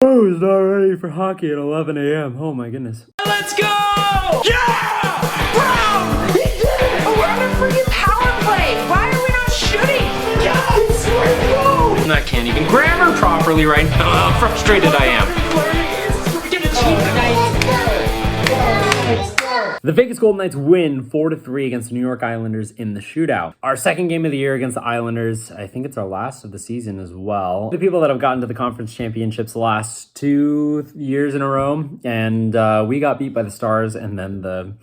Oh, he's not ready for hockey at 11 a.m. Oh my goodness. Let's go! Yeah! Bro! He did it! We're on a freaking power play! Why are we not shooting? Yes! Let's go! I can't even grammar properly right now. How frustrated I am. Get a cheat tonight. The Vegas Golden Knights win 4-3 against the New York Islanders in the shootout. Our second game of the year against the Islanders. I think it's our last of the season as well. The people that have gotten to the conference championships the last 2 years in a row. And we got beat by the Stars and then the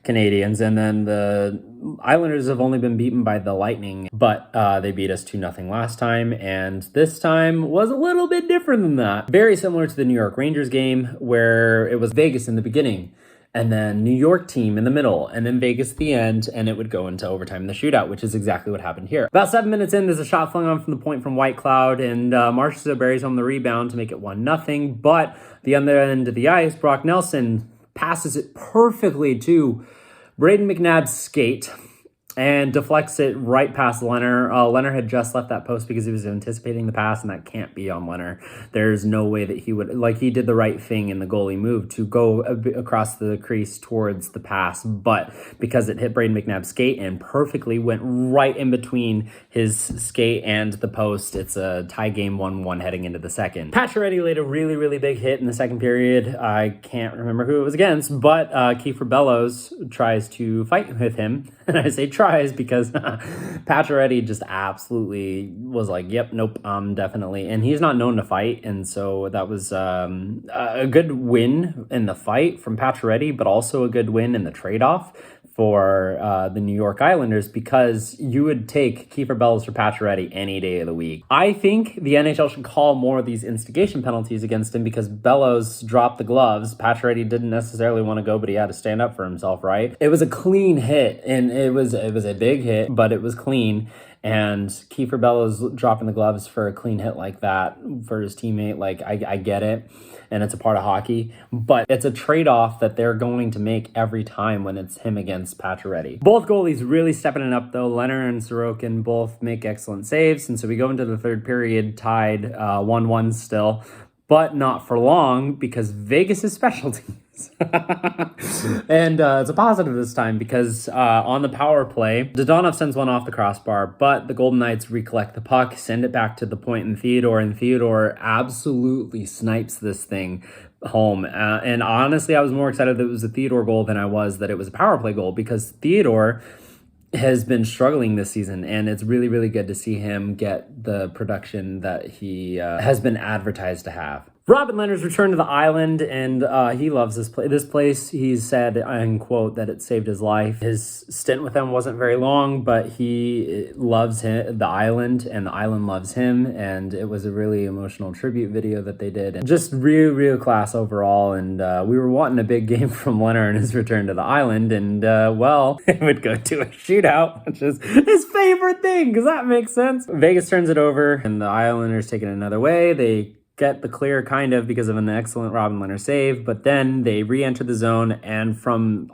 Canadians. And then the Islanders have only been beaten by the Lightning. But they beat us 2-0 last time. And this time was a little bit different than that. Very similar to the New York Rangers game where it was Vegas in the beginning, and then New York team in the middle, and then Vegas at the end, and it would go into overtime in the shootout, which is exactly what happened here. About 7 minutes in, there's a shot flung on from the point from White Cloud, and Marchessault buries home the rebound to make it 1-0, but the other end of the ice, Brock Nelson passes it perfectly to Brayden McNabb's skate, and deflects it right past Lehner. Lehner had just left that post because he was anticipating the pass, and that can't be on Lehner. There's no way that he would, he did the right thing in the goalie move to go across the crease towards the pass, but because it hit Brayden McNabb's skate and perfectly went right in between his skate and the post, it's a tie game 1-1 heading into the second. Pacioretty laid a really, really big hit in the second period. I can't remember who it was against, but Kiefer Bellows tries to fight with him, and I say tries because Pacioretty just absolutely was like, yep, nope, definitely. And he's not known to fight. And so that was a good win in the fight from Pacioretty, but also a good win in the trade-off for the New York Islanders, because you would take Kiefer Bellows for Pacioretty any day of the week. I think the NHL should call more of these instigation penalties against him because Bellows dropped the gloves. Pacioretty didn't necessarily want to go, but he had to stand up for himself, right? It was a clean hit, and it was a big hit, but it was clean. And Kiefer Bellows dropping the gloves for a clean hit like that for his teammate, I get it. And it's a part of hockey, but it's a trade-off that they're going to make every time when it's him against Pacioretty. Both goalies really stepping it up, though. Lehner and Sorokin both make excellent saves, and so we go into the third period tied 1-1 still, but not for long because Vegas is special teams. And it's a positive this time because on the power play, Dodonov sends one off the crossbar, but the Golden Knights recollect the puck, send it back to the point in Theodore, and Theodore absolutely snipes this thing home. And honestly, I was more excited that it was a Theodore goal than I was that it was a power play goal, because Theodore has been struggling this season, and it's really, really good to see him get the production that he has been advertised to have. Robin Lehner's returned to the island, and he loves this place. He said, in quote, that it saved his life. His stint with them wasn't very long, but he loves the island, and the island loves him, and it was a really emotional tribute video that they did. And just real, real class overall, and we were wanting a big game from Lehner in his return to the island, and well, it would go to a shootout, which is his favorite thing, because that makes sense. Vegas turns it over, and the Islanders take it another way. They get the clear kind of because of an excellent Robin Lehner save, but then they re-enter the zone, and from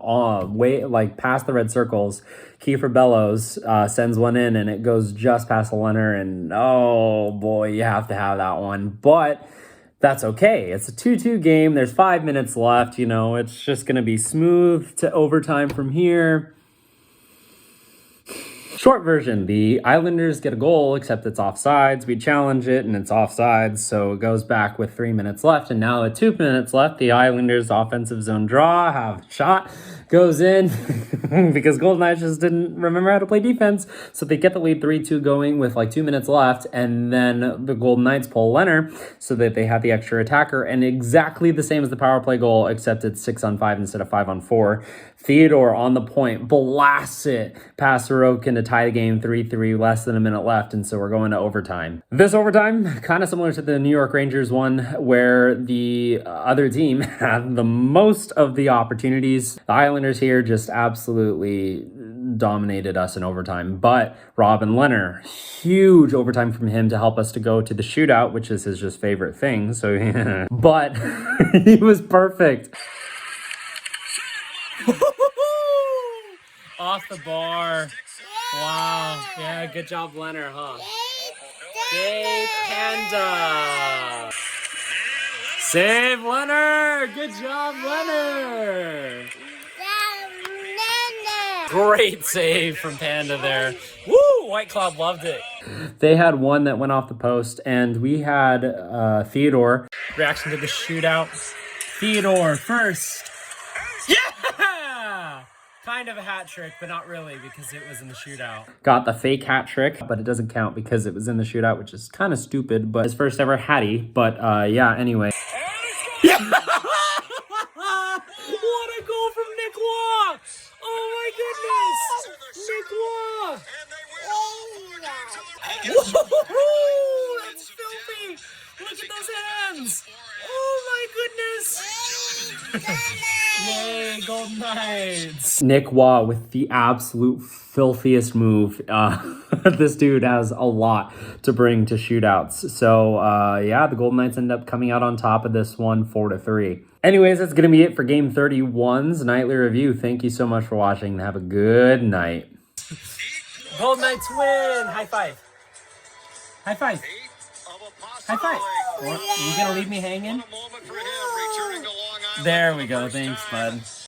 way past the red circles, Kiefer Bellows sends one in, and it goes just past Lehner, and oh boy, you have to have that one. But that's okay. It's a 2-2 game. There's 5 minutes left. It's just going to be smooth to overtime from here. Short version, the Islanders get a goal, except it's offsides. We challenge it, and it's offsides, so it goes back with 3 minutes left. And now with 2 minutes left, the Islanders' offensive zone draw, have a shot, goes in, because Golden Knights just didn't remember how to play defense. So they get the lead 3-2 going with 2 minutes left, and then the Golden Knights pull Lehner so that they have the extra attacker, and exactly the same as the power play goal, except it's 6-on-5 instead of 5-on-4. Theodore on the point blasts it past Sorokin to tie the game 3-3, less than a minute left, and so we're going to overtime. This overtime, kind of similar to the New York Rangers one, where the other team had the most of the opportunities. The Islanders here just absolutely dominated us in overtime, but Robin Lehner, huge overtime from him to help us to go to the shootout, which is his just favorite thing, so but he was perfect. Off the bar. Wow. Yeah, good job, Lehner, huh? Yay, Panda! Save, Lehner. Good job, Lehner. Great save from Panda there. Woo! White Club loved it. They had one that went off the post, and we had Theodore. Reaction to the shootout. Theodore first. Yeah! Kind of a hat trick, but not really because it was in the shootout. Got the fake hat trick, but it doesn't count because it was in the shootout, which is kind of stupid, but his first ever hattie. But yeah, anyway. Yeah! What a goal from Nic Roy! Oh my goodness! Nic Roy! Whoa! That's filthy! Look at those hands! Oh my goodness! Yay, Golden Knights! Nic Roy with the absolute filthiest move. This dude has a lot to bring to shootouts. So yeah, the Golden Knights end up coming out on top of this one 4-3. Anyways, that's going to be it for Game 31's Nightly Review. Thank you so much for watching and have a good night. Golden Knights win! High five. High five. High five. You going to leave me hanging? There we go. Thanks, bud.